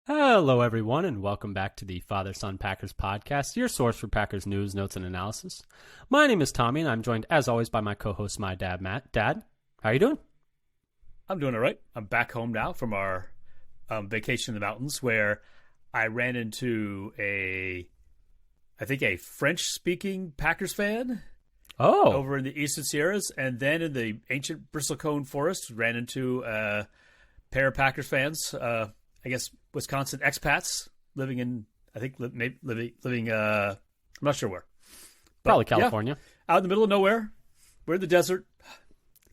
Hello, everyone, and welcome back to the Father-Son Packers podcast, your source for Packers news, notes, and analysis. My name is Tommy, and I'm joined, as always, by my co-host, my dad, Matt. Dad, how are you doing? I'm doing all right. I'm back home now from our vacation in the mountains, where I ran into a French-speaking Packers fan. Oh. Over in the Eastern Sierras, and then in the ancient bristlecone forest, ran into a pair of Packers fans. I guess Wisconsin expats living in, I'm not sure where. But, probably California. Yeah, out in the middle of nowhere. We're in the desert.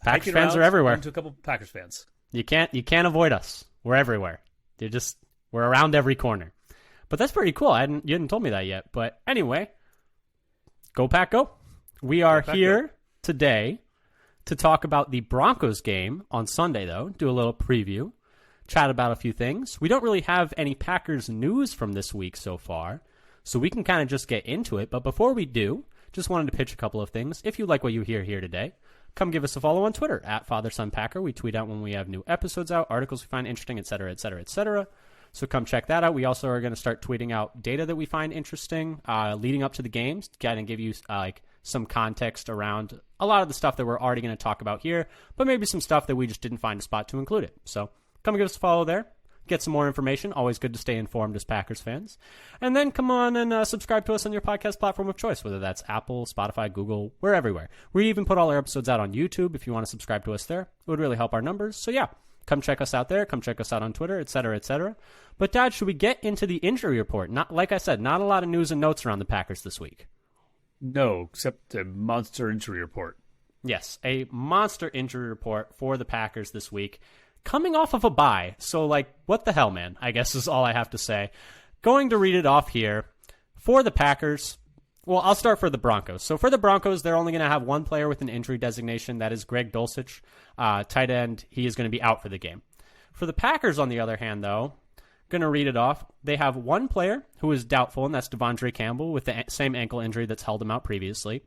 Packers fans are everywhere. To a couple of Packers fans. You can't avoid us. We're everywhere. We're around every corner. But that's pretty cool. You hadn't told me that yet. But anyway, go Pack, go. We are here today to talk about the Broncos game on Sunday, though. Do a little preview. Chat about a few things. We don't really have any Packers news from this week so far, so we can kind of just get into it. But before we do, just wanted to pitch a couple of things. If you like what you hear here today, come give us a follow on Twitter at FatherSonPacker. We tweet out when we have new episodes out, articles we find interesting, etc., etc., etc. So come check that out. We also are going to start tweeting out data that we find interesting leading up to the games, kind of give you some context around a lot of the stuff that we're already going to talk about here, but maybe some stuff that we just didn't find a spot to include it. So come give us a follow there. Get some more information. Always good to stay informed as Packers fans. And then come on and subscribe to us on your podcast platform of choice, whether that's Apple, Spotify, Google, we're everywhere. We even put all our episodes out on YouTube if you want to subscribe to us there. It would really help our numbers. So yeah, come check us out there. Come check us out on Twitter, etc., etc. But Dad, should we get into the injury report? Like I said, not a lot of news and notes around the Packers this week. No, except a monster injury report. Yes, a monster injury report for the Packers this week. Coming off of a bye, so what the hell, man, I guess is all I have to say. Going to read it off here. For the Packers, well, I'll start for the Broncos. So for the Broncos, they're only going to have one player with an injury designation. That is Greg Dulcich, tight end. He is going to be out for the game. For the Packers, on the other hand, though, going to read it off. They have one player who is doubtful, and that's Devondre Campbell with the same ankle injury that's held him out previously.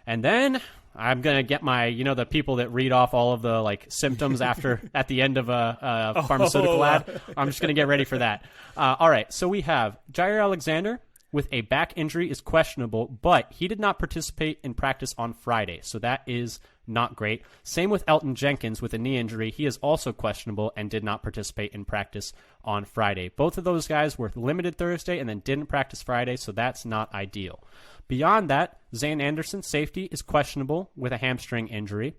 And then I'm going to get my, the people that read off all of the symptoms at the end of a pharmaceutical ad. I'm just going to get ready for that. All right. So we have Jair Alexander with a back injury is questionable, but he did not participate in practice on Friday. So that is not great. Same with Elton Jenkins with a knee injury. He is also questionable and did not participate in practice on Friday. Both of those guys were limited Thursday and then didn't practice Friday, so that's not ideal. Beyond that, Zane Anderson, safety, is questionable with a hamstring injury.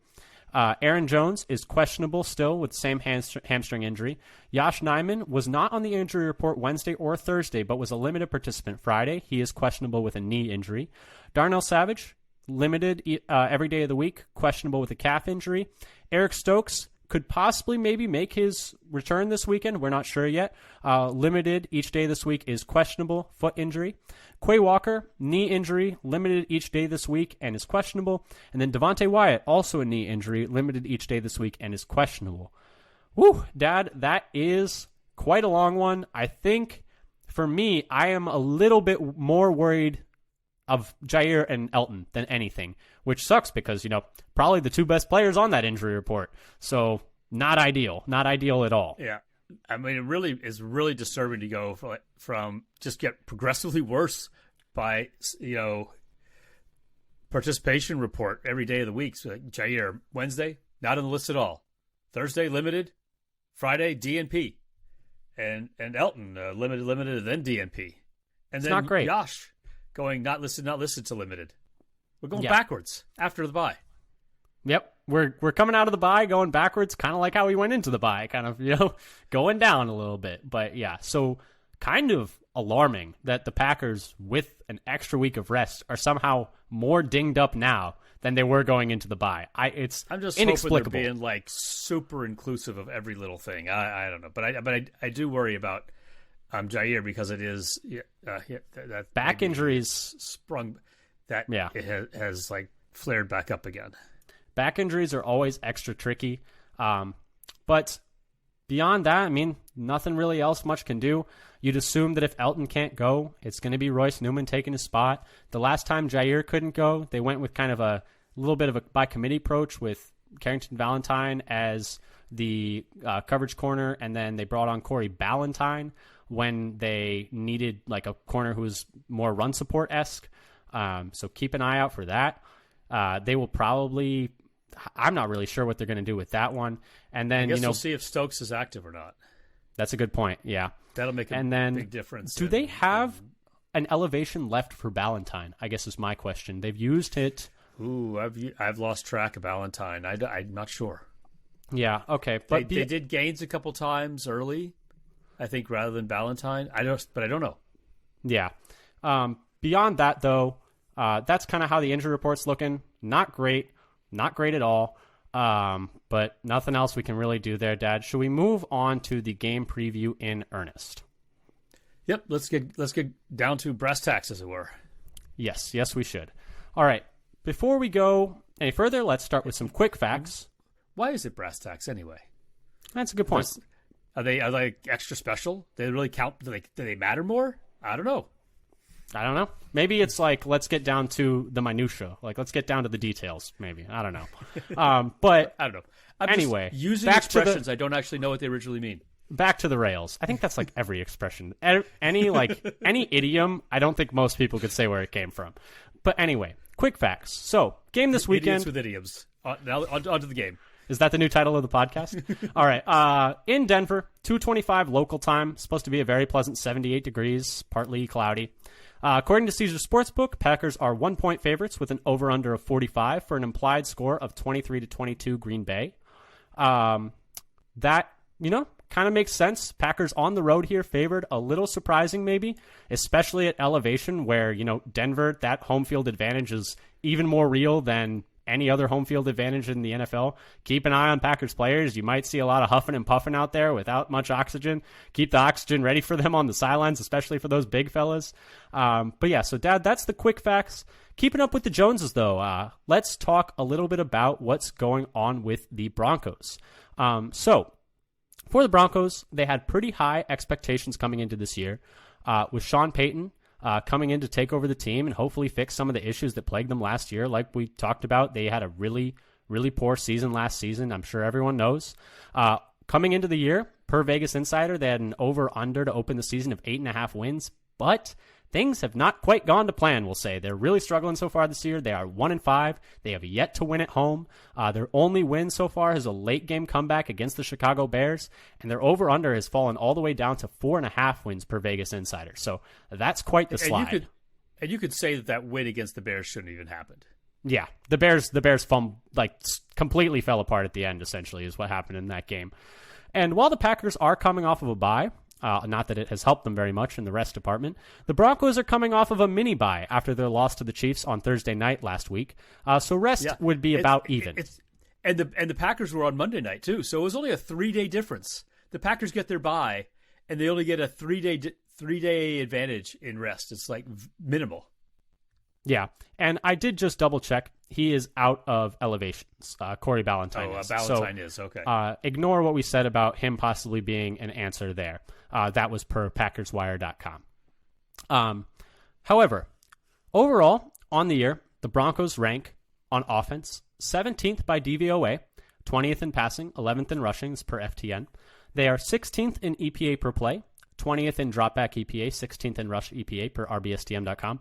Aaron Jones is questionable still with the same hamstring injury. Yosh Nijman was not on the injury report Wednesday or Thursday, but was a limited participant Friday. He is questionable with a knee injury. Darnell Savage, limited every day of the week, questionable with a calf injury. Eric Stokes could possibly maybe make his return this weekend. We're not sure yet. Limited each day this week is questionable, foot injury. Quay Walker, knee injury, limited each day this week and is questionable. And then Devontae Wyatt, also a knee injury, limited each day this week and is questionable. Whew, Dad, that is quite a long one. I think, for me, I am a little bit more worried of Jair and Elton than anything, which sucks because, probably the two best players on that injury report. So not ideal at all. Yeah. I mean, it really is really disturbing to go from just get progressively worse by, participation report every day of the week. So Jair, Wednesday, not on the list at all. Thursday, limited. Friday, DNP. And Elton, limited, and then DNP. And then not great. Yosh going not listed to limited. We're going backwards after the bye. Yep. We're coming out of the bye, going backwards, kind of like how we went into the bye, kind of, going down a little bit. But yeah, so kind of alarming that the Packers, with an extra week of rest, are somehow more dinged up now than they were going into the bye. It's I'm just inexplicable. Hoping they're being super inclusive of every little thing. I don't know, but I do worry about Jair because it is that back injuries sprung that it has flared back up again. Back injuries are always extra tricky. But beyond that, I mean, nothing really else much can do. You'd assume that if Elton can't go, it's going to be Royce Newman taking his spot. The last time Jair couldn't go, they went with kind of a little bit of a by committee approach with Carrington Valentine as the coverage corner, and then they brought on Corey Ballantyne when they needed like a corner who was more run support-esque. So keep an eye out for that. They will probably, I'm not really sure what they're going to do with that one. And then, I guess we'll see if Stokes is active or not. That's a good point. Yeah. That'll make a big difference. Do they have an elevation left for Ballantyne? I guess is my question. They've used it. Ooh, I've lost track of Ballantyne. I'm not sure. Yeah. Okay. But they did gains a couple times early, I think, rather than Ballantyne. I don't know. Yeah. Beyond that, though, that's kind of how the injury report's looking. Not great at all. But nothing else we can really do there, Dad. Should we move on to the game preview in earnest? Yep. Let's get down to brass tacks, as it were. Yes, we should. All right. Before we go any further, let's start with some quick facts. Why is it brass tacks anyway? That's a good point. Are they extra special? Do they really count? Do they matter more? I don't know. Maybe it's like, let's get down to the minutia. Like, let's get down to the details, maybe. I don't know. But I don't know. I'm anyway, just using expressions I don't actually know what they originally mean. Back to the rails. I think that's like every expression. Any idiom, I don't think most people could say where it came from. But anyway, quick facts. So, game this weekend. Idiots with idioms. Now onto the game. Is that the new title of the podcast? All right. In Denver, 2:25 local time. Supposed to be a very pleasant 78 degrees, partly cloudy. According to Caesars Sportsbook, Packers are 1-point favorites with an over-under of 45 for an implied score of 23-22 Green Bay. That, kind of makes sense. Packers on the road here favored, a little surprising maybe, especially at elevation where, Denver, that home field advantage is even more real than any other home field advantage in the NFL. Keep an eye on Packers players. You might see a lot of huffing and puffing out there without much oxygen. Keep the oxygen ready for them on the sidelines, especially for those big fellas. But yeah, so Dad, that's the quick facts. Keeping up with the Joneses, though, let's talk a little bit about what's going on with the Broncos. So for the Broncos, they had pretty high expectations coming into this year with Sean Payton coming in to take over the team and hopefully fix some of the issues that plagued them last year. Like we talked about, they had a really, really poor season last season. I'm sure everyone knows. Coming into the year, per Vegas Insider, they had an over-under to open the season of 8.5 wins, but things have not quite gone to plan, we'll say. They're really struggling so far this year. They are 1-5. They have yet to win at home. Their only win so far is a late-game comeback against the Chicago Bears, and their over-under has fallen all the way down to 4.5 wins per Vegas Insider. So that's quite the slide. And you could say that win against the Bears shouldn't even happened. Yeah, the Bears completely fell apart at the end, essentially, is what happened in that game. And while the Packers are coming off of a bye, not that it has helped them very much in the rest department, the Broncos are coming off of a mini bye after their loss to the Chiefs on Thursday night last week. So rest would be about even. And the Packers were on Monday night too, so it was only a 3-day difference. The Packers get their bye, and they only get a 3-day advantage in rest. It's like minimal. Yeah, and I did just double check. He is out of elevations. Corey Ballantyne is. Ballantyne is, okay. Ignore what we said about him possibly being an answer there. That was per PackersWire.com. However, overall, on the year, the Broncos rank on offense 17th by DVOA, 20th in passing, 11th in rushing per FTN. They are 16th in EPA per play, 20th in dropback EPA, 16th in rush EPA per RBSTM.com.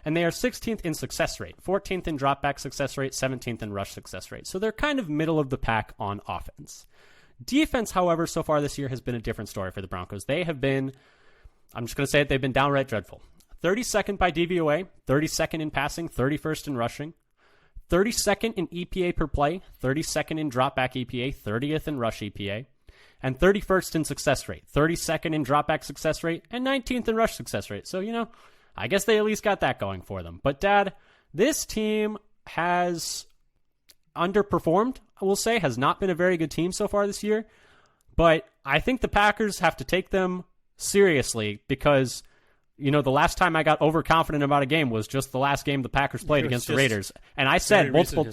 And they are 16th in success rate, 14th in dropback success rate, 17th in rush success rate. So they're kind of middle of the pack on offense. Defense, however, so far this year has been a different story for the Broncos. They have been, I'm just going to say it, they've been downright dreadful. 32nd by DVOA, 32nd in passing, 31st in rushing, 32nd in EPA per play, 32nd in dropback EPA, 30th in rush EPA, and 31st in success rate, 32nd in dropback success rate, and 19th in rush success rate. So, I guess they at least got that going for them. But, Dad, this team has underperformed, I will say, has not been a very good team so far this year. But I think the Packers have to take them seriously because, the last time I got overconfident about a game was just the last game the Packers played against the Raiders. And I said multiple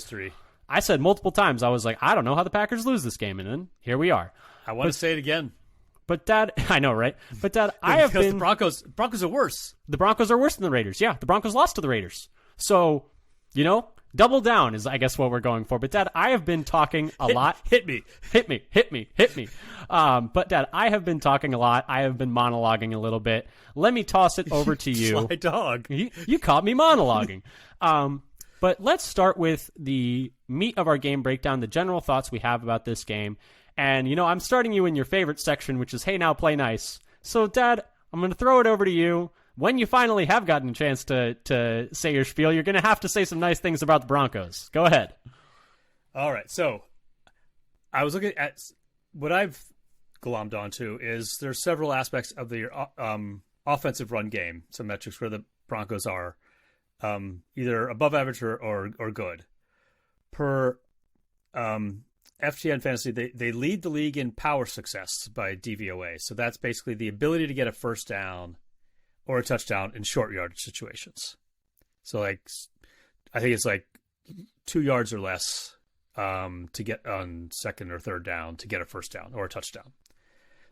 times, I was like, I don't know how the Packers lose this game. And then here we are. I want to say it again. But, Dad, I know, right? But, Dad, the Broncos are worse. The Broncos are worse than the Raiders. Yeah, the Broncos lost to the Raiders. So, Double down is, I guess, what we're going for. But, Dad, I have been talking a lot. Hit me. But, Dad, I have been talking a lot. I have been monologuing a little bit. Let me toss it over to you. Sly dog. You caught me monologuing. But let's start with the meat of our game breakdown, the general thoughts we have about this game. And, I'm starting you in your favorite section, which is, hey, now play nice. So, Dad, I'm going to throw it over to you. When you finally have gotten a chance to say your spiel, you're going to have to say some nice things about the Broncos. Go ahead. All right. So I was looking at what I've glommed onto is there's several aspects of the offensive run game, some metrics where the Broncos are either above average or good. Per FTN Fantasy, they lead the league in power success by DVOA. So that's basically the ability to get a first down or a touchdown in short yardage situations. So I think it's 2 yards or less to get on second or third down to get a first down or a touchdown.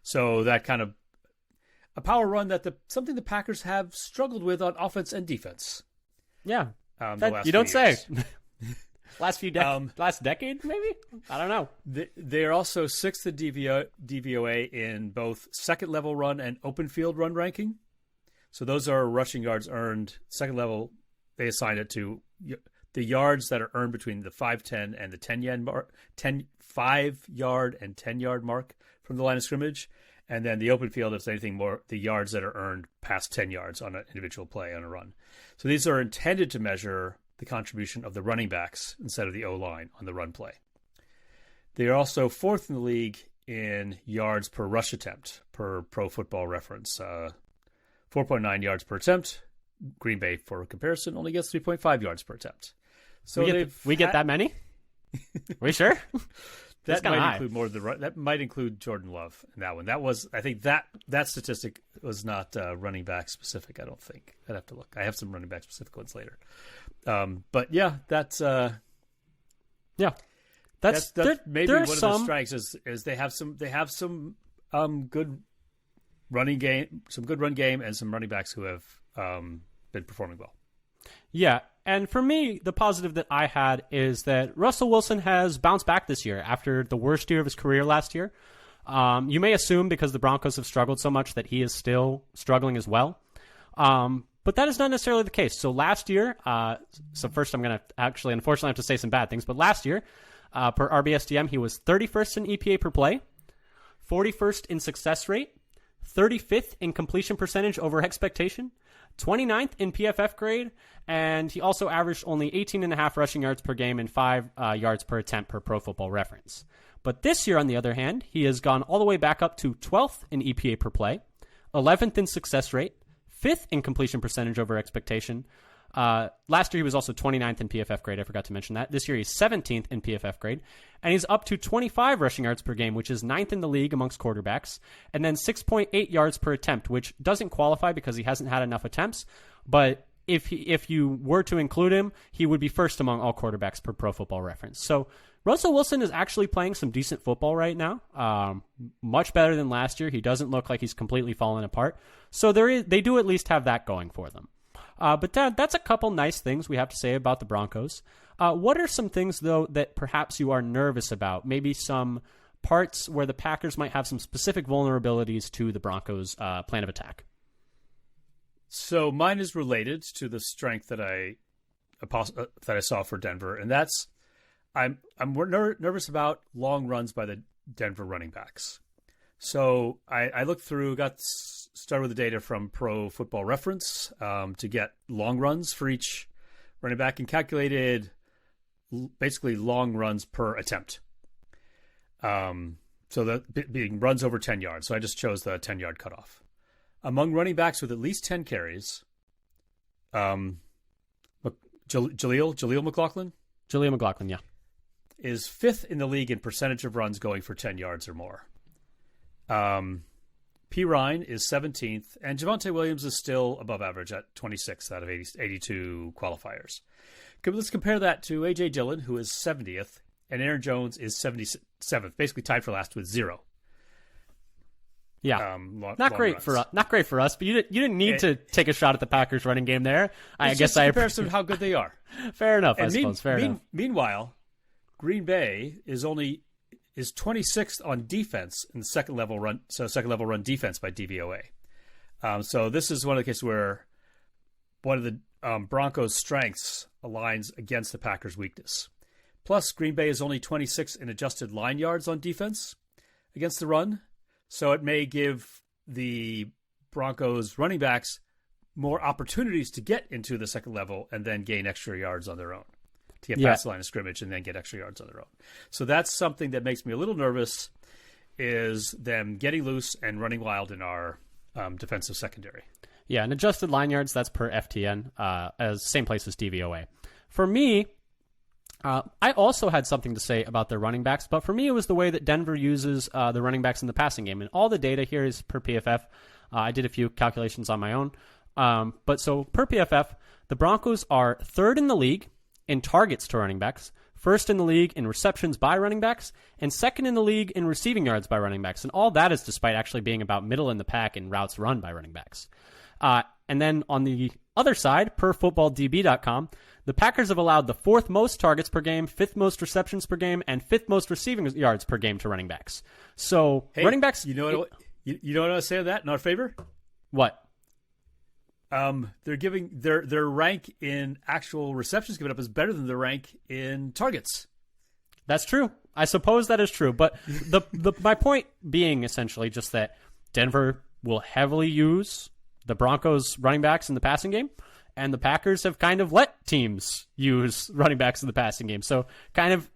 So that kind of a power run something the Packers have struggled with on offense and defense. Yeah, the last you don't few years. say. Last decade, maybe? I don't know. They're also sixth in DVOA in both second level run and open field run ranking. So those are rushing yards earned. Second level, they assign it to the yards that are earned between the 5-10 and the 5-yard and 10-yard mark from the line of scrimmage. And then the open field, if it's anything more, the yards that are earned past 10 yards on an individual play on a run. So these are intended to measure the contribution of the running backs instead of the O-line on the run play. They are also fourth in the league in yards per rush attempt per Pro Football Reference. 4.9 yards per attempt. Green Bay, for comparison, only gets 3.5 yards per attempt. So we get that many? We sure? That might include more of the run. That might include Jordan Love in that one. I think that statistic was not running back specific. I don't think. I'd have to look. I have some running back specific ones later. But yeah, that's maybe one of the strengths is they have some good running game, some good run game, and some running backs who have been performing well. Yeah, and for me, the positive that I had is that Russell Wilson has bounced back this year after the worst year of his career last year. You may assume because the Broncos have struggled so much that he is still struggling as well. But that is not necessarily the case. So last year, so first I'm going to actually, unfortunately, have to say some bad things. But last year, per RBSDM, he was 31st in EPA per play, 41st in success rate, 35th in completion percentage over expectation, 29th in PFF grade, and he also averaged only 18.5 rushing yards per game and 5 yards per attempt per Pro Football Reference. But this year, on the other hand, he has gone all the way back up to 12th in EPA per play, 11th in success rate, 5th in completion percentage over expectation. Last year, he was also 29th in PFF grade. I forgot to mention that. This year, he's 17th in PFF grade. And he's up to 25 rushing yards per game, which is 9th in the league amongst quarterbacks. And then 6.8 yards per attempt, which doesn't qualify because he hasn't had enough attempts. But if you were to include him, he would be first among all quarterbacks per Pro Football Reference. So Russell Wilson is actually playing some decent football right now. Much better than last year. He doesn't look like he's completely fallen apart. So they do at least have that going for them. But Dad, that's a couple nice things we have to say about the Broncos. What are some things, though, that perhaps you are nervous about? Maybe some parts where the Packers might have some specific vulnerabilities to the Broncos' plan of attack. So mine is related to the strength that I saw for Denver, and that's I'm nervous about long runs by the Denver running backs. So I looked through, started with the data from Pro Football Reference to get long runs for each running back and calculated basically long runs per attempt. So that being runs over 10 yards. So I just chose the 10-yard cutoff. Among running backs with at least 10 carries, Jaleel McLaughlin? Jaleel McLaughlin, yeah. Is 5th in the league in percentage of runs going for 10 yards or more. P. Ryan is 17th, and Javonte Williams is still above average at 26th out of 82 qualifiers. Let's compare that to A.J. Dillon, who is 70th, and Aaron Jones is 77th, basically tied for last with 0. Yeah, Long not great runs. for us. Not great for us. But you didn't need to take a shot at the Packers running game there. I guess a comparison of how good they are. Fair enough. I suppose. Fair enough. Meanwhile, Green Bay is 26th on defense in the second level run. So second level run defense by DVOA. So this is one of the cases where one of the Broncos' strengths aligns against the Packers' weakness. Plus, Green Bay is only 26 in adjusted line yards on defense against the run. So it may give the Broncos running backs more opportunities to get into the second level and then gain extra yards on their own, to get past the line of scrimmage and then get extra yards on their own. So that's something that makes me a little nervous, is them getting loose and running wild in our defensive secondary. Yeah, and adjusted line yards, that's per FTN, as same place as DVOA. For me, I also had something to say about their running backs, but for me it was the way that Denver uses the running backs in the passing game. And all the data here is per PFF. I did a few calculations on my own. But so per PFF, the Broncos are third in the league in targets to running backs, first in the league in receptions by running backs, and second in the league in receiving yards by running backs. And all that is despite actually being about middle in the pack in routes run by running backs. And then on the other side, per footballdb.com, the Packers have allowed the fourth most targets per game, fifth most receptions per game, and fifth most receiving yards per game to running backs. So running backs... You know what I want to say of that in our favor? What? They're giving their rank in actual receptions given up is better than their rank in targets. That's true. I suppose that is true. But my point being essentially just that Denver will heavily use the Broncos running backs in the passing game, and the Packers have kind of let teams use running backs in the passing game. So kind of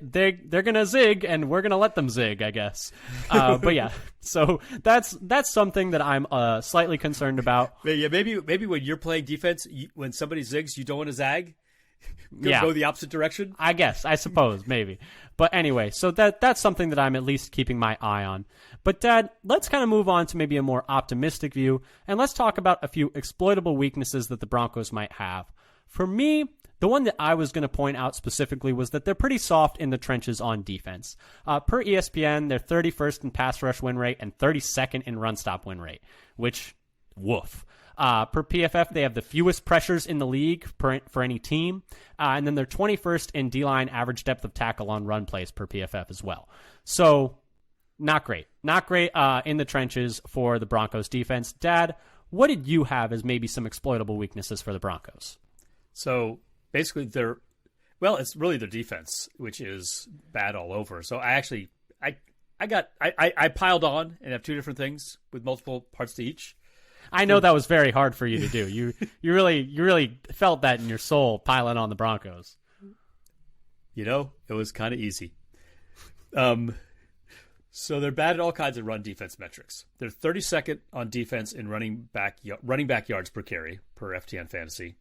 they're going to zig, and we're going to let them zig, I guess. But yeah, so that's something that I'm slightly concerned about. Yeah, maybe when you're playing defense, when somebody zigs, you don't want to zag. Go the opposite direction. I guess, I suppose, maybe. But anyway, so that's something that I'm at least keeping my eye on. But Dad, let's kind of move on to maybe a more optimistic view, and let's talk about a few exploitable weaknesses that the Broncos might have. For me, the one that I was going to point out specifically was that they're pretty soft in the trenches on defense. Per ESPN, they're 31st in pass rush win rate and 32nd in run stop win rate, which, woof. Per PFF, they have the fewest pressures in the league for any team, and then they're 21st in D-line average depth of tackle on run plays per PFF as well. So, not great. Not great in the trenches for the Broncos defense. Dad, what did you have as maybe some exploitable weaknesses for the Broncos? So, basically, it's really their defense, which is bad all over. So, I piled on and have two different things with multiple parts to each. I know that was very hard for you to do. You really felt that in your soul, piling on the Broncos. It was kind of easy. So they're bad at all kinds of run defense metrics. They're 32nd on defense in running back yards per carry per FTN Fantasy.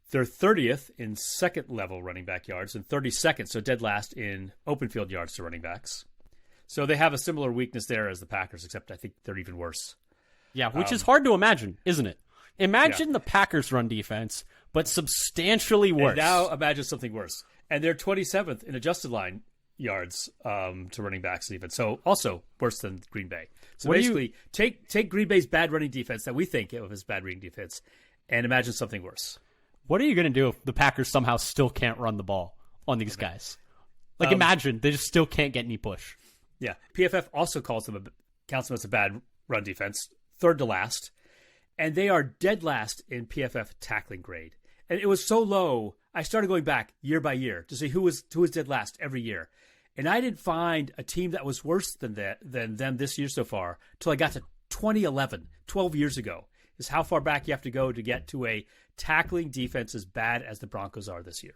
They're 30th in second level running back yards and 32nd, so dead last in open field yards to running backs. So they have a similar weakness there as the Packers, except I think they're even worse. Yeah, which is hard to imagine, isn't it? Imagine the Packers' run defense, but substantially worse. And now imagine something worse. And they're 27th in adjusted line yards to running backs even. So also worse than Green Bay. So basically, take Green Bay's bad running defense that we think of as bad running defense and imagine something worse. What are you going to do if the Packers somehow still can't run the ball on these guys? Like, imagine they just still can't get any push. Yeah. PFF also counts them as a bad run defense. Third to last, and they are dead last in PFF tackling grade. And it was so low, I started going back year by year to see who was dead last every year. And I didn't find a team that was worse than them this year so far till I got to 2011, 12 years ago, is how far back you have to go to get to a tackling defense as bad as the Broncos are this year.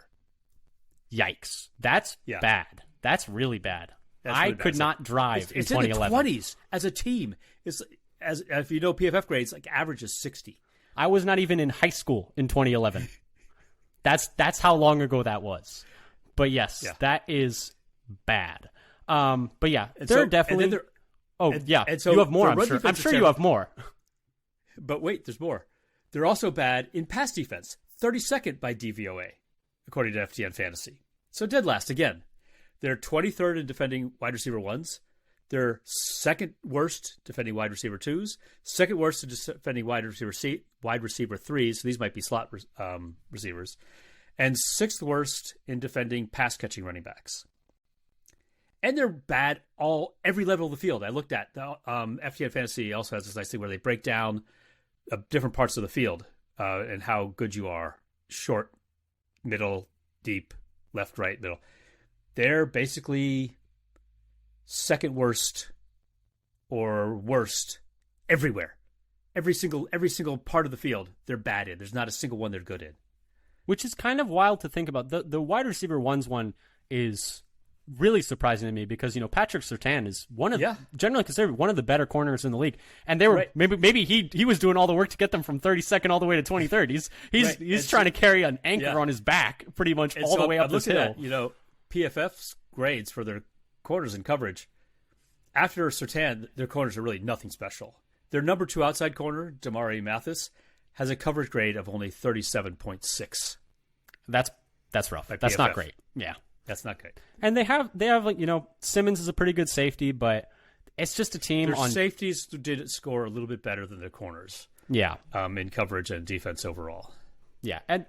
Yikes. That's bad. That's really bad. I could not drive in 2011. It's in the 20s as a team. As if you know PFF grades, like average is 60. I was not even in high school in 2011. That's how long ago that was. But yes, that is bad. But yeah, they're definitely. And so you have more. I'm sure you have more. But wait, there's more. They're also bad in pass defense, 32nd by DVOA, according to FTN Fantasy. So dead last again. They're 23rd in defending wide receiver ones, They're second worst defending wide receiver 2s, second worst defending wide receiver 3s. So these might be slot receivers, and sixth worst in defending pass catching running backs. And they're bad every level of the field. I looked at the FTN Fantasy also has this nice thing where they break down different parts of the field and how good you are: short, middle, deep, left, right, middle. They're basically second worst or worst everywhere. Every single part of the field they're bad in. There's not a single one they're good in. Which is kind of wild to think about. The wide receiver ones one is really surprising to me because, Patrick Surtain is generally considered one of the better corners in the league. And they were maybe he was doing all the work to get them from 32nd all the way to 23rd. He's trying to carry an anchor on his back pretty much all the way up this hill. PFF's grades for their corners in coverage. After Surtain, their corners are really nothing special. Their number 2 outside corner, Damari Mathis, has a coverage grade of only 37.6. That's rough. That's PFF. Not great. Yeah. That's not great. And they have Simmons is a pretty good safety, but it's just a team their safeties did score a little bit better than their corners. Yeah. In coverage and defense overall. Yeah. And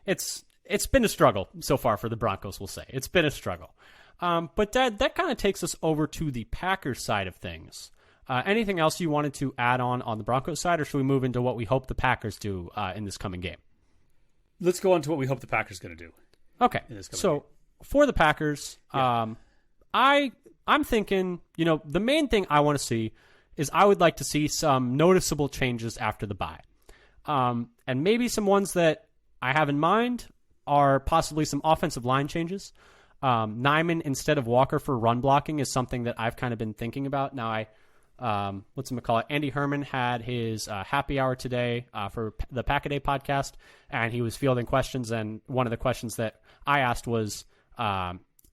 it's been a struggle so far for the Broncos, we'll say. It's been a struggle. But that kind of takes us over to the Packers side of things. Anything else you wanted to add on the Broncos side, or should we move into what we hope the Packers do in this coming game? Let's go on to what we hope the Packers are going to do. Okay. So for the Packers, I'm thinking, the main thing I want to see is I would like to see some noticeable changes after the bye. And maybe some ones that I have in mind are possibly some offensive line changes. Nyman instead of Walker for run blocking is something that I've kind of been thinking about. Now, Andy Herman had his happy hour today for the Pack-A-Day podcast, and he was fielding questions, and one of the questions that I asked was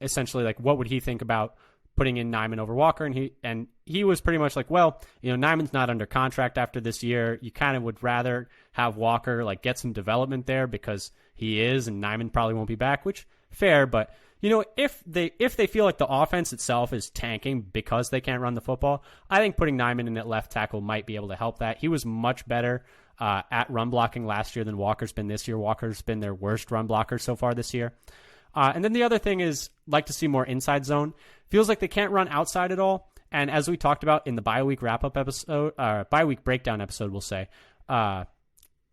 essentially like, what would he think about putting in Nyman over Walker? And he was pretty much like, well, Nyman's not under contract after this year. You kind of would rather have Walker like get some development there because he is, and Nyman probably won't be back, which fair, but if they feel like the offense itself is tanking because they can't run the football, I think putting Nyman in at left tackle might be able to help that. He was much better at run blocking last year than Walker's been this year. Walker's been their worst run blocker so far this year. And then the other thing is, like to see more inside zone. Feels like they can't run outside at all. And as we talked about in the bye week wrap-up episode, bye week breakdown episode, we'll say,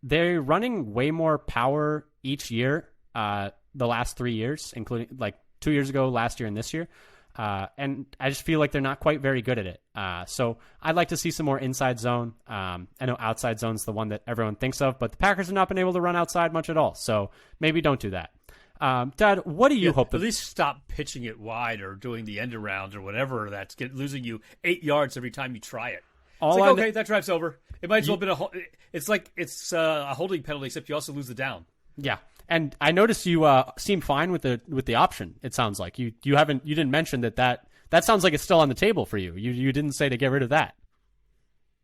they're running way more power each year the last 3 years, including like 2 years ago, last year, and this year. And I just feel like they're not quite very good at it. So I'd like to see some more inside zone. I know outside zone's the one that everyone thinks of, but the Packers have not been able to run outside much at all. So maybe don't do that. Dad, what do you hope? At least stop pitching it wide or doing the end around or whatever. That's losing you 8 yards every time you try it. Okay, that drive's over. It might as well have been it's a holding penalty, except you also lose the down. Yeah. And I noticed you seem fine with the option. It sounds like you didn't mention that sounds like it's still on the table for you. You didn't say to get rid of that.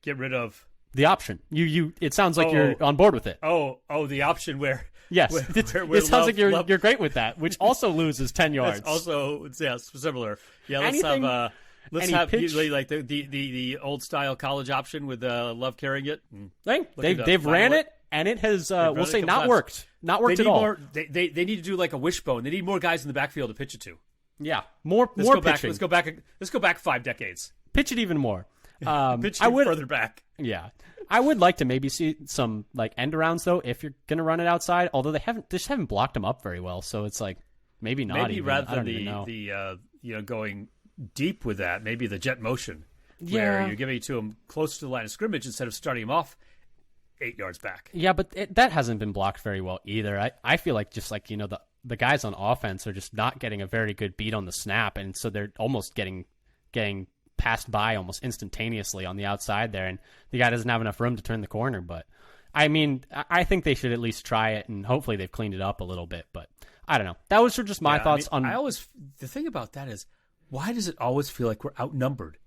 Get rid of the option. It sounds like you're on board with it. The option where yes, it sounds like you're great with that, which also loses 10 yards. That's also similar. Yeah, let's have the old style college option with Love carrying it. They've ran it. And it has, we'll say, not worked. Not worked at all. They need to do like a wishbone. They need more guys in the backfield to pitch it to. Yeah, more pitching. Let's go back 5 decades. Pitch it even more. Pitch it further back. Yeah, I would like to maybe see some like end arounds though if you're gonna run it outside. Although they just haven't blocked them up very well, so it's like maybe not. Maybe even. Rather than the going deep with that, maybe the jet motion where you're giving it to them close to the line of scrimmage instead of starting them off 8 yards back. Yeah, but that hasn't been blocked very well either. I feel like just like, the guys on offense are just not getting a very good beat on the snap, and so they're almost getting passed by almost instantaneously on the outside there, and the guy doesn't have enough room to turn the corner. But, I mean, I think they should at least try it, and hopefully they've cleaned it up a little bit. But I don't know. That was just my thoughts on... The thing about that is, why does it always feel like we're outnumbered?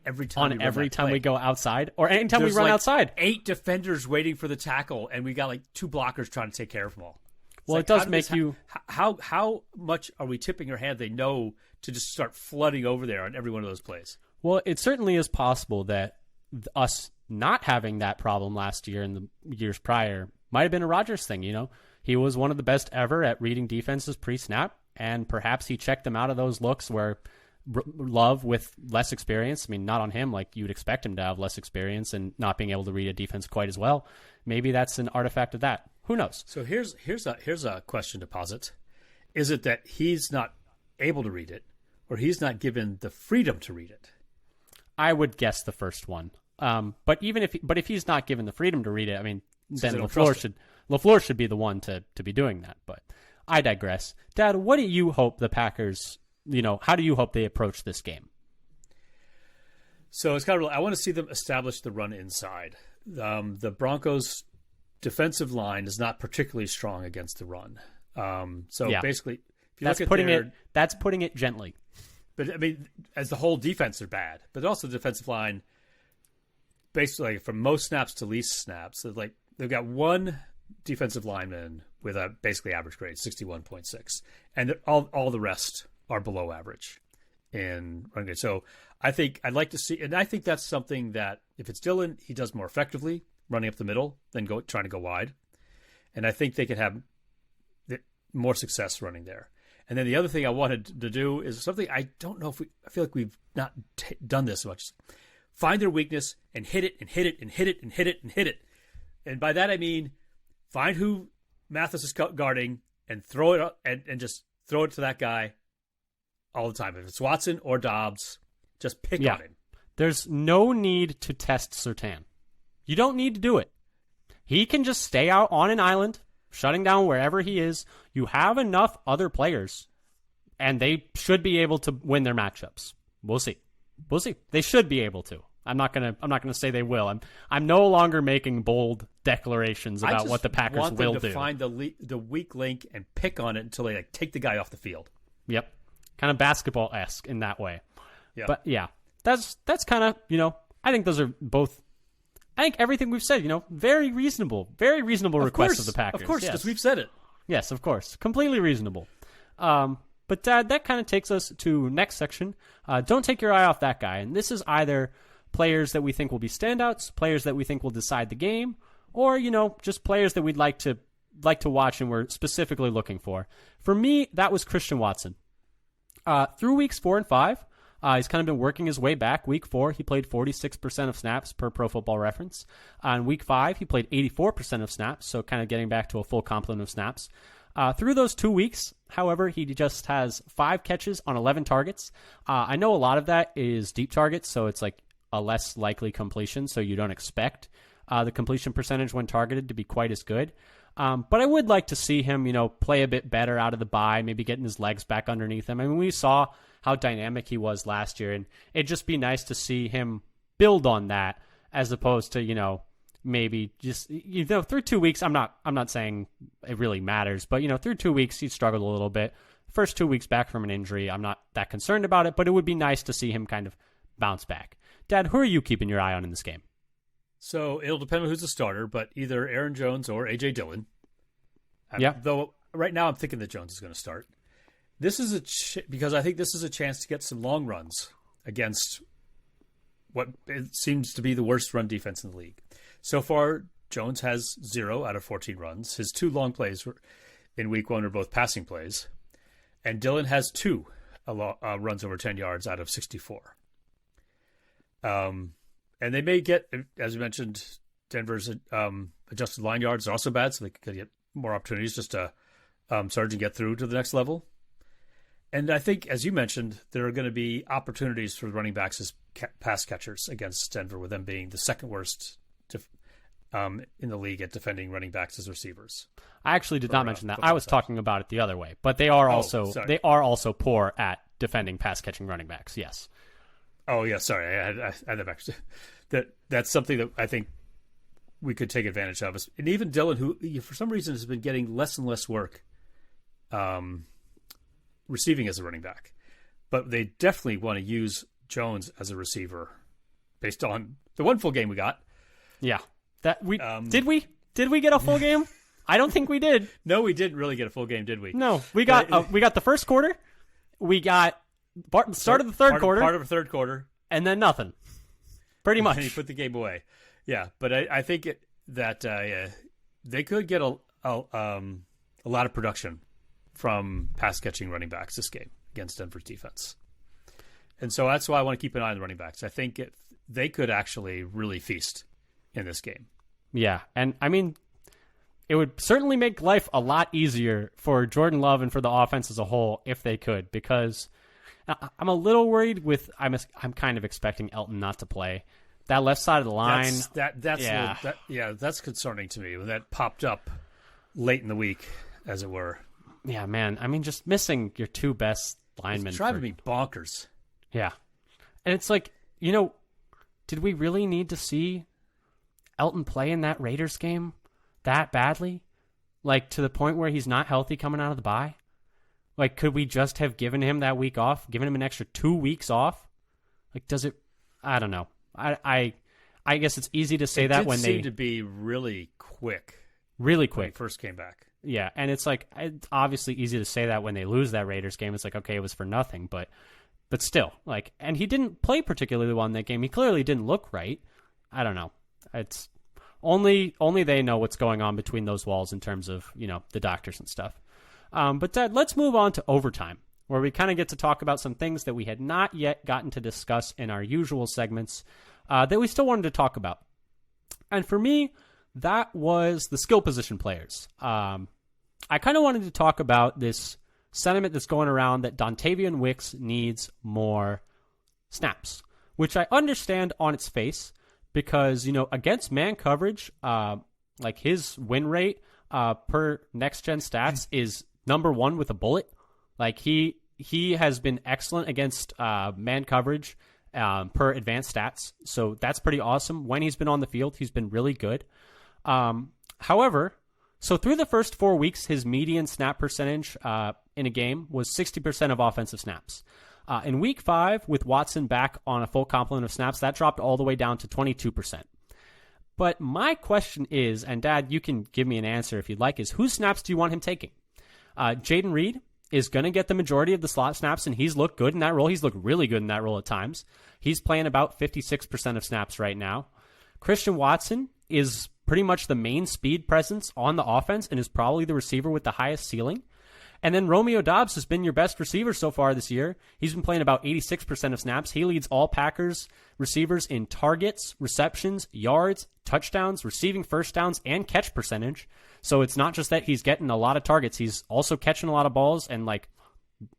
Every time we go outside, or anytime we run outside, 8 defenders waiting for the tackle, and we got like 2 blockers trying to take care of them all. Well, it does make you. How much are we tipping our hand? They know to just start flooding over there on every one of those plays. Well, it certainly is possible that us not having that problem last year and the years prior might have been a Rodgers thing. He was one of the best ever at reading defenses pre-snap, and perhaps he checked them out of those looks where Love, with less experience, I mean, not on him, like you would expect him to have less experience and not being able to read a defense quite as well. Maybe that's an artifact of that. Who knows? So here's a question to posit. Is it that he's not able to read it, or he's not given the freedom to read it? I would guess the first one. But if he's not given the freedom to read it, I mean, then LaFleur should be the one to be doing that. But I digress. Dad, what do you hope the Packers, how do you hope they approach this game? So it's kind of, I want to see them establish the run inside. The Broncos' defensive line is not particularly strong against the run. Basically, if you that's putting it gently. But I mean, as the whole defense, they're bad. But also the defensive line, basically from most snaps to least snaps, so like they've got one defensive lineman with a basically average grade, 61.6, and all the rest are below average in run grade. So I think I'd like to see, and I think that's something that if it's Dillon, he does more effectively running up the middle than trying to go wide. And I think they could have more success running there. And then the other thing I wanted to do is something I don't know if I feel like we've not done this much. Find their weakness and hit it and hit it and hit it and hit it and hit it. And by that I mean find who Mathis is guarding and throw it up and just throw it to that guy all the time. If it's Watson or Dobbs, just pick on him. There's no need to test Surtain. You don't need to do it. He can just stay out on an island, shutting down wherever he is. You have enough other players, and they should be able to win their matchups. We'll see. They should be able to. I'm not gonna say they will. I'm no longer making bold declarations about what the Packers will do. I want them to find the weak link and pick on it until they take the guy off the field. Yep, kind of basketball-esque in that way. Yeah. But yeah, that's kind of I think those are both. I think everything we've said, very reasonable requests of the Packers. Of course, because we've said it. Yes, of course, completely reasonable. But Dad, that kind of takes us to next section. Don't take your eye off that guy, and this is either players that we think will be standouts, players that we think will decide the game, or just players that we'd like to watch and we're specifically looking for. For me, that was Christian Watson. Through weeks 4 and 5, he's kind of been working his way back. Week 4, he played 46% of snaps per Pro Football Reference. On week 5, he played 84% of snaps, so kind of getting back to a full complement of snaps. Through those 2 weeks, however, he just has 5 catches on 11 targets. I know a lot of that is deep targets, so it's like a less likely completion, so you don't expect the completion percentage when targeted to be quite as good. But I would like to see him, play a bit better out of the bye, maybe getting his legs back underneath him. I mean, we saw how dynamic he was last year, and it'd just be nice to see him build on that as opposed to, maybe just, through 2 weeks, I'm not saying it really matters, but, through 2 weeks, he struggled a little bit. First 2 weeks back from an injury, I'm not that concerned about it, but it would be nice to see him kind of bounce back. Dad, who are you keeping your eye on in this game? So it'll depend on who's the starter, but either Aaron Jones or A.J. Dillon. Yeah. Though right now I'm thinking that Jones is going to start. This is because I think this is a chance to get some long runs against what it seems to be the worst run defense in the league. So far, Jones has 0 out of 14 runs. His 2 long plays in week 1 are both passing plays. And Dillon has 2 runs over 10 yards out of 64. And they may get, as you mentioned, Denver's adjusted line yards are also bad, so they could get more opportunities just to surge and get through to the next level. And I think, as you mentioned, there are going to be opportunities for the running backs as pass catchers against Denver, with them being the second worst in the league at defending running backs as receivers. I actually did not mention that. I was talking about it the other way, but they are also poor at defending pass catching running backs. Yes. Oh yeah, sorry, I had that back. That's something that I think we could take advantage of. And even Dillon, who for some reason has been getting less and less work receiving as a running back, but they definitely want to use Jones as a receiver based on the one full game we got. Yeah, that we did we get a full game? I don't think we did. No, we didn't really get a full game, did we? No, we got the first quarter. We got Start of the third quarter. Part of the third quarter. And then nothing. Pretty much. And he put the game away. Yeah, but I think that they could get a lot of production from pass-catching running backs this game against Denver's defense. And so that's why I want to keep an eye on the running backs. I think they could actually really feast in this game. Yeah, and I mean, it would certainly make life a lot easier for Jordan Love and for the offense as a whole if they could, because I'm a little worried I'm kind of expecting Elton not to play. That left side of the line. That's concerning to me when that popped up late in the week, as it were. Yeah, man. I mean, just missing your two best linemen. It's driving me bonkers. Yeah. And it's like, did we really need to see Elton play in that Raiders game that badly? Like, to the point where he's not healthy coming out of the bye? Like, could we just have given him that week off, given him an extra 2 weeks off? Like, does it... I don't know. I guess it's easy to say that when they... It seemed to be really quick. Really quick. When he first came back. Yeah, and it's like, it's obviously easy to say that when they lose that Raiders game. It's like, okay, it was for nothing, but still, like, and he didn't play particularly well in that game. He clearly didn't look right. I don't know. It's only they know what's going on between those walls in terms of, the doctors and stuff. But Dad, let's move on to overtime, where we kind of get to talk about some things that we had not yet gotten to discuss in our usual segments that we still wanted to talk about. And for me, that was the skill position players. I kind of wanted to talk about this sentiment that's going around that Dontavian Wicks needs more snaps, which I understand on its face because, against man coverage, like his win rate per next gen stats is number one with a bullet. Like he has been excellent against man coverage per advanced stats. So that's pretty awesome. When he's been on the field, he's been really good. However, so through the first 4 weeks, his median snap percentage in a game was 60% of offensive snaps. In week 5, with Watson back on a full complement of snaps, that dropped all the way down to 22%. But my question is, and Dad, you can give me an answer if you'd like, is whose snaps do you want him taking? Jaden Reed is going to get the majority of the slot snaps, and he's looked good in that role. He's looked really good in that role at times. He's playing about 56% of snaps right now. Christian Watson is pretty much the main speed presence on the offense and is probably the receiver with the highest ceiling. And then Romeo Doubs has been your best receiver so far this year. He's been playing about 86% of snaps. He leads all Packers receivers in targets, receptions, yards, touchdowns, receiving first downs, and catch percentage. So it's not just that he's getting a lot of targets. He's also catching a lot of balls and,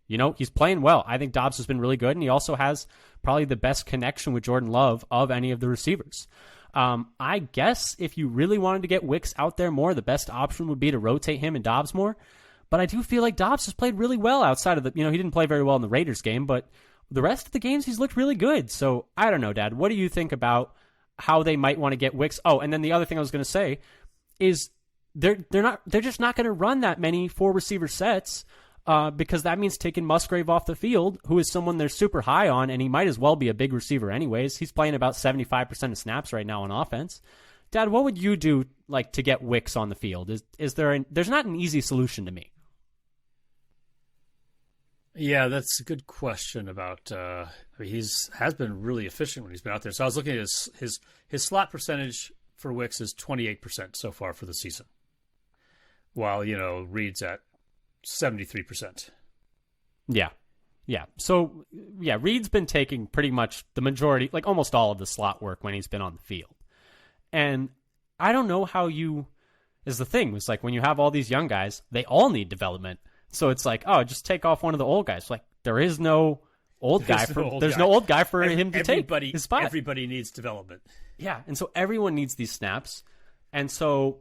he's playing well. I think Doubs has been really good, and he also has probably the best connection with Jordan Love of any of the receivers. I guess if you really wanted to get Wicks out there more, the best option would be to rotate him and Doubs more. But I do feel like Doubs has played really well outside of he didn't play very well in the Raiders game, but the rest of the games he's looked really good. So I don't know, Dad. What do you think about how they might want to get Wicks? Oh, and then the other thing I was going to say is they're just not going to run that many 4 receiver sets because that means taking Musgrave off the field, who is someone they're super high on, and he might as well be a big receiver anyways. He's playing about 75% of snaps right now on offense. Dad, what would you do to get Wicks on the field? There's not an easy solution to me. Yeah, that's a good question about. Has been really efficient when he's been out there. So I was looking at his slot percentage for Wicks is 28% so far for the season, while Reed's at 73%. Yeah. So Reed's been taking pretty much the majority, like almost all of the slot work when he's been on the field, and I don't know how is the thing. It's like when you have all these young guys, they all need development. So it's like, oh, just take off one of the old guys. Like there is no old guy no old guy for him to take his spot. Everybody needs development. Yeah, and so everyone needs these snaps. And so,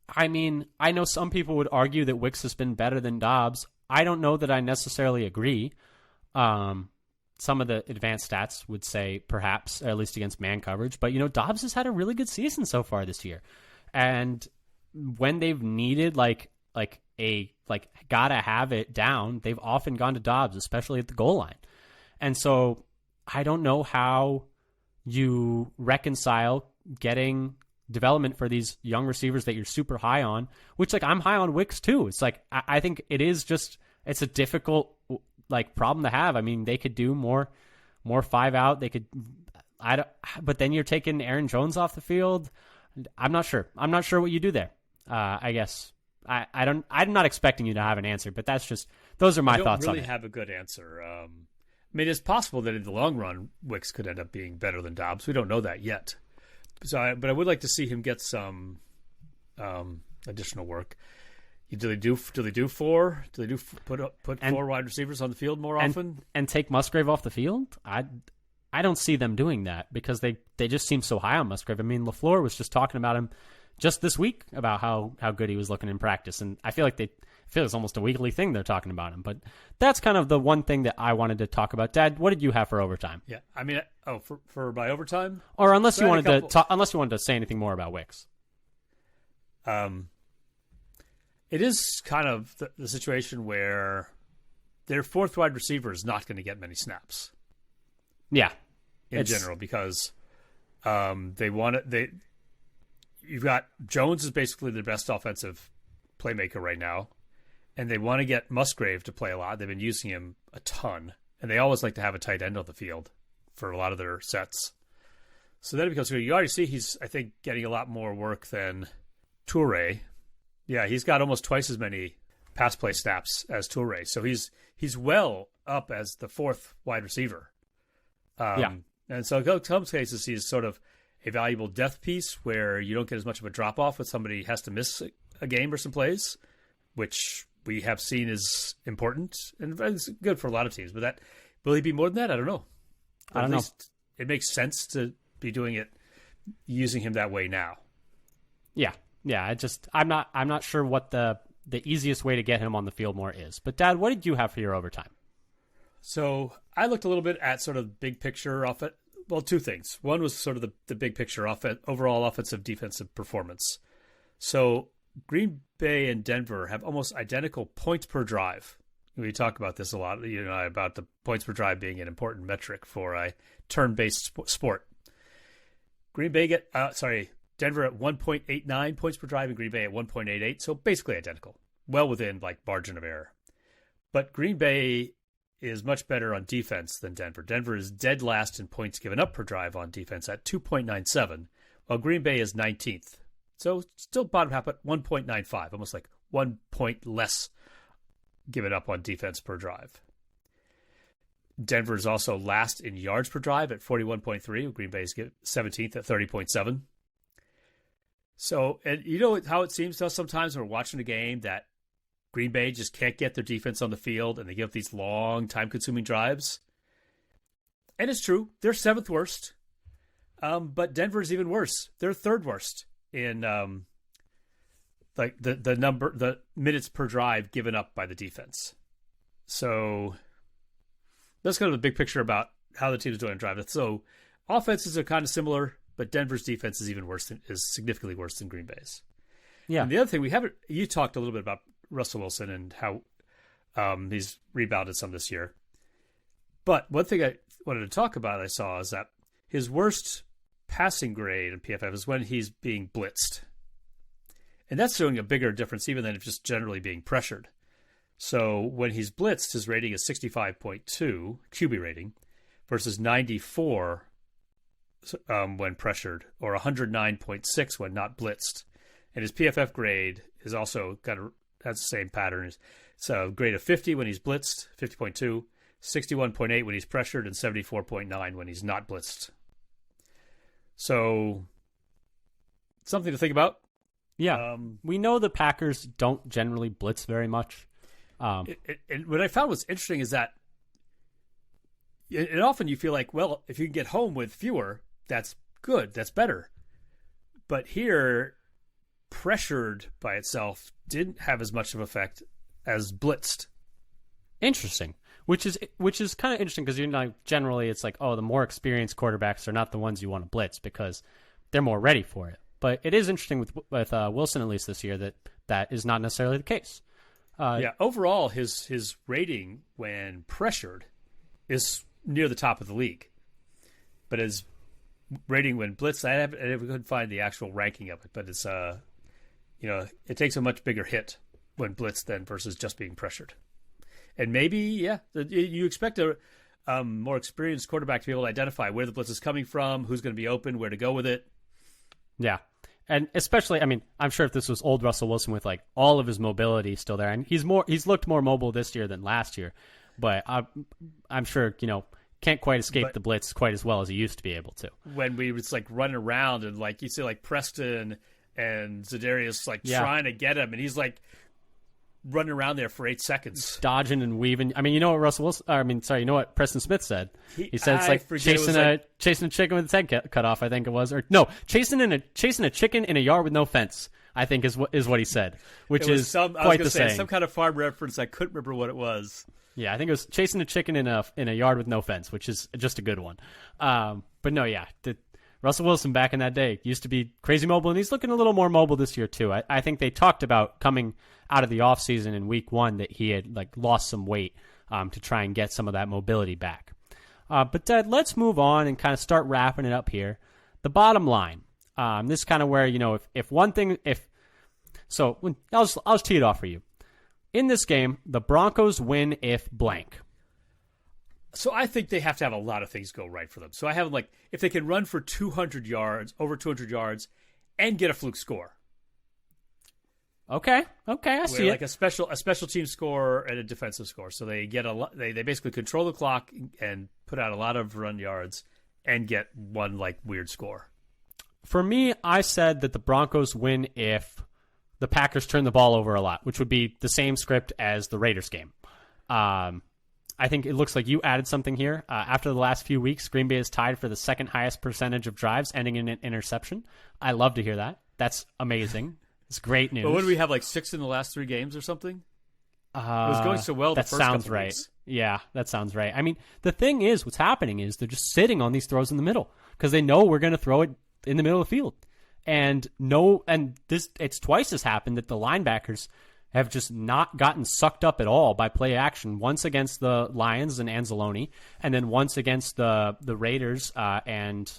I mean, I know some people would argue that Wicks has been better than Doubs. I don't know that I necessarily agree. Some of the advanced stats would say perhaps, at least against man coverage. But, Doubs has had a really good season so far this year. And when they've needed gotta have it down, they've often gone to Doubs, especially at the goal line. And so I don't know how you reconcile getting development for these young receivers that you're super high on, which I'm high on Wicks too. It's I think it is just it's a difficult like problem to have. I mean, they could do more 5-out. They could, but then you're taking Aaron Jones off the field. I'm not sure. I'm not sure what you do there. I guess I'm not expecting you to have an answer, but those are my thoughts on it. I don't really have a good answer. I mean, it's possible that in the long run, Wicks could end up being better than Dobbs. We don't know that yet. But I would like to see him get some additional work. Do they do four? Do they put four wide receivers on the field more often and take Musgrave off the field? I don't see them doing that because they just seem so high on Musgrave. I mean, LaFleur was just talking about him just this week about how good he was looking in practice, and I feel like it's almost a weekly thing they're talking about him. But that's kind of the one thing that I wanted to talk about. Dad, what did you have for overtime? Yeah, I mean, for my overtime, or unless you wanted to say anything more about Wicks. It is kind of the situation where their fourth wide receiver is not going to get many snaps. Yeah, in general, because you've got Jones is basically the best offensive playmaker right now, and they want to get Musgrave to play a lot. They've been using him a ton, and they always like to have a tight end on the field for a lot of their sets. So then it becomes, you already see he's, I think, getting a lot more work than Toure. Yeah, he's got almost twice as many pass play snaps as Toure. So he's well up as the fourth wide receiver. And so in some cases, he's sort of a valuable depth piece where you don't get as much of a drop-off if somebody has to miss a game or some plays, which we have seen is important. And it's good for a lot of teams. But will he be more than that? I don't know. I don't know. It makes sense to be doing it, using him that way now. Yeah. Yeah, I'm not sure what the easiest way to get him on the field more is. But Dad, what did you have for your overtime? So I looked a little bit at sort of big picture off it. Well, two things. One was sort of the big picture overall offensive defensive performance. So Green Bay and Denver have almost identical points per drive. We talk about this a lot, about the points per drive being an important metric for a turn-based sport. Denver at 1.89 points per drive and Green Bay at 1.88, so basically identical, well within margin of error. But Green Bay is much better on defense than Denver. Denver is dead last in points given up per drive on defense at 2.97, while Green Bay is 19th. So still bottom half, but 1.95, almost like 1 point less given up on defense per drive. Denver is also last in yards per drive at 41.3. Green Bay is 17th at 30.7. So, and you know how it seems to us sometimes when we're watching a game that Green Bay just can't get their defense on the field and they give these long, time-consuming drives? And it's true. They're seventh worst. But Denver is even worse. They're third worst in the minutes per drive given up by the defense. So that's kind of the big picture about how the team is doing in drive. So offenses are kind of similar, but Denver's defense is significantly worse than Green Bay's. Yeah. And the other thing you talked a little bit about Russell Wilson and how he's rebounded some this year. But one thing I wanted to talk about I saw is that his worst passing grade in PFF is when he's being blitzed. And that's showing a bigger difference even than just generally being pressured. So when he's blitzed, his rating is 65.2, QB rating, versus 94 when pressured, or 109.6 when not blitzed. And his PFF grade is also has the same pattern. It's a grade of 50 when he's blitzed, 50.2, 61.8 when he's pressured, and 74.9 when he's not blitzed. So something to think about. Yeah. We know the Packers don't generally blitz very much. And what I found was interesting is that and often you feel like, well, if you can get home with fewer, that's good, that's better. But here, pressured by itself didn't have as much of an effect as blitzed. Interesting. Which is kind of interesting because generally it's like, oh, the more experienced quarterbacks are not the ones you want to blitz because they're more ready for it. But it is interesting with Wilson, at least this year, that is not necessarily the case. Overall, his rating when pressured is near the top of the league. But his rating when blitzed, I couldn't find the actual ranking of it, but it's it takes a much bigger hit when blitzed than versus just being pressured. And maybe, you expect a more experienced quarterback to be able to identify where the blitz is coming from, who's going to be open, where to go with it. Yeah. And especially, I mean, I'm sure if this was old Russell Wilson with like all of his mobility still there, and he's looked more mobile this year than last year, but I'm sure, can't quite escape the blitz quite as well as he used to be able to. When we was like running around and like you see like Preston and Za'Darius like trying to get him, and he's like running around there for 8 seconds, dodging and weaving. I mean, you know what you know what Preston Smith said? He said it's like chasing a chicken with its head cut off, I think it was, or no, chasing a chicken in a yard with no fence, I think is what he said, which is quite the saying. Some kind of farm reference. I couldn't remember what it was. Yeah, I think it was chasing a chicken in a yard with no fence, which is just a good one. But no, yeah, Russell Wilson back in that day used to be crazy mobile, and he's looking a little more mobile this year too. I think they talked about coming out of the offseason in week 1 that he had like lost some weight to try and get some of that mobility back. But Dad, let's move on and kind of start wrapping it up here. The bottom line, this is kind of where, I'll just tee it off for you. In this game, the Broncos win if blank. So I think they have to have a lot of things go right for them. So I have like, if they can run for 200 yards, over 200 yards, and get a fluke score. Okay, I see it. Like a special team score and a defensive score. So they get they basically control the clock and put out a lot of run yards and get one like weird score. For me, I said that the Broncos win if the Packers turn the ball over a lot, which would be the same script as the Raiders game. I think it looks like you added something here. After the last few weeks, Green Bay is tied for the second highest percentage of drives ending in an interception. I love to hear that. That's amazing. It's great news. But what do we have, like 6 in the last 3 games or something? It was going so well the first couple sounds right. weeks. Yeah, that sounds right. I mean, the thing is, what's happening is they're just sitting on these throws in the middle because they know we're going to throw it in the middle of the field. It's twice has happened that the linebackers have just not gotten sucked up at all by play action. Once against the Lions and Anzalone, and then once against the Raiders and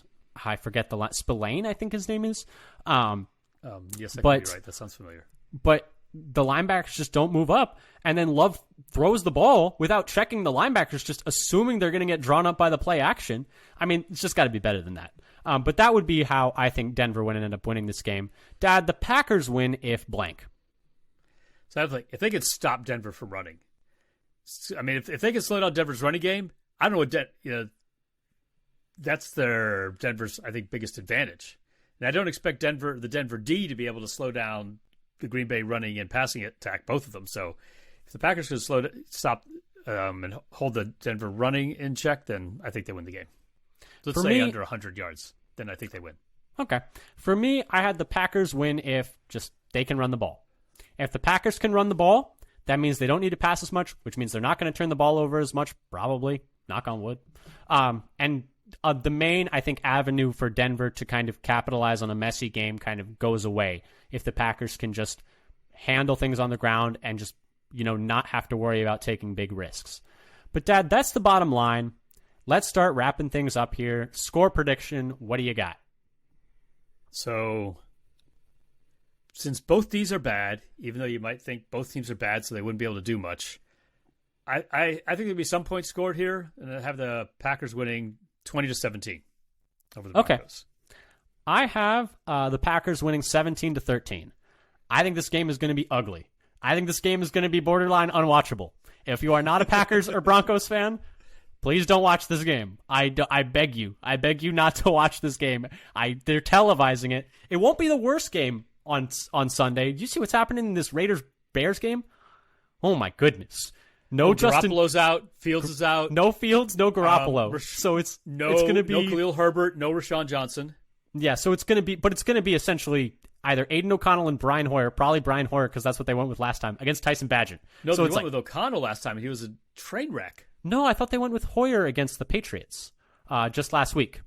I forget Spillane, I think his name is. Yes, I could be right. That sounds familiar. But the linebackers just don't move up, and then Love throws the ball without checking the linebackers, just assuming they're going to get drawn up by the play action. I mean, it's just got to be better than that. But that would be how I think Denver would end up winning this game. Dad, the Packers win if blank. So I was like, if they could stop Denver from running, I mean, if they could slow down Denver's running game, I don't know what that's Denver's, I think, biggest advantage. And I don't expect the Denver D to be able to slow down the Green Bay running and passing attack, both of them. So if the Packers could stop and hold the Denver running in check, then I think they win the game. So let's say under 100 yards, then I think they win. Okay. For me, I had the Packers win if just they can run the ball. If the Packers can run the ball, that means they don't need to pass as much, which means they're not going to turn the ball over as much, probably, knock on wood. And the main, I think, avenue for Denver to kind of capitalize on a messy game kind of goes away if the Packers can just handle things on the ground and just, not have to worry about taking big risks. But, Dad, that's the bottom line. Let's start wrapping things up here. Score prediction, what do you got? So, since both these are bad, even though you might think both teams are bad so they wouldn't be able to do much, I think there'll be some points scored here, and I have the Packers winning 20-17 over the Broncos. Okay. I have the Packers winning 17-13. I think this game is going to be ugly. I think this game is going to be borderline unwatchable. If you are not a Packers or Broncos fan, please don't watch this game. I beg you. I beg you not to watch this game. They're televising it. It won't be the worst game on Sunday. Do you see what's happening in this Raiders-Bears game? Oh, my goodness. No Justin. Garoppolo's out. Fields is out. No Fields, no Garoppolo. So it's going to be no Khalil Herbert, no Rashawn Johnson. Yeah, so it's going to be essentially either Aiden O'Connell and Brian Hoyer, probably Brian Hoyer because that's what they went with last time against Tyson Bagent. No, they went with O'Connell last time. He was a train wreck. No, I thought they went with Hoyer against the Patriots just last week.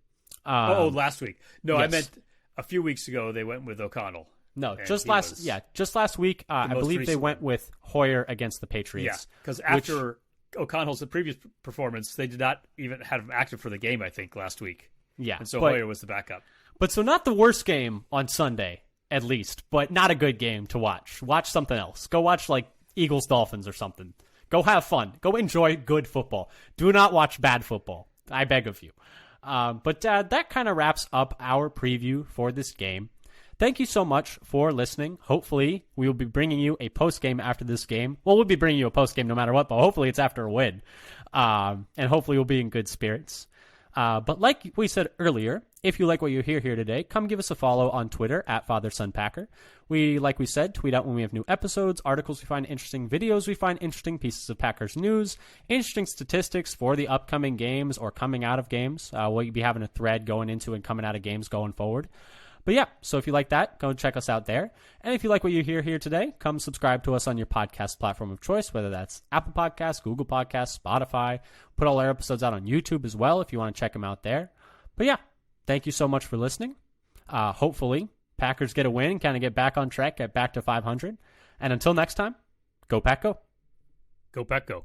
Last week. No, yes. I meant a few weeks ago they went with O'Connell. No, just last week. I believe they went with Hoyer against the Patriots. Yeah, because after O'Connell's previous performance, they did not even have him active for the game, I think, last week. Yeah. And so Hoyer was the backup. But so not the worst game on Sunday, at least, but not a good game to watch. Watch something else. Go watch like Eagles-Dolphins or something. Go have fun. Go enjoy good football. Do not watch bad football. I beg of you. But that kind of wraps up our preview for this game. Thank you so much for listening. Hopefully, we will be bringing you a post-game after this game. Well, we'll be bringing you a post-game no matter what, but hopefully it's after a win. And hopefully we'll be in good spirits. But like we said earlier, if you like what you hear here today, come give us a follow on Twitter at FatherSonPacker. Like we said, tweet out when we have new episodes, articles we find interesting, videos we find interesting, pieces of Packers news, interesting statistics for the upcoming games or coming out of games. We'll be having a thread going into and coming out of games going forward. But yeah, so if you like that, go and check us out there. And if you like what you hear here today, come subscribe to us on your podcast platform of choice, whether that's Apple Podcasts, Google Podcasts, Spotify. Put all our episodes out on YouTube as well if you want to check them out there. But yeah, thank you so much for listening. Hopefully, Packers get a win, kind of get back on track, get back to 500. And until next time, go Pack Go. Go Pack Go.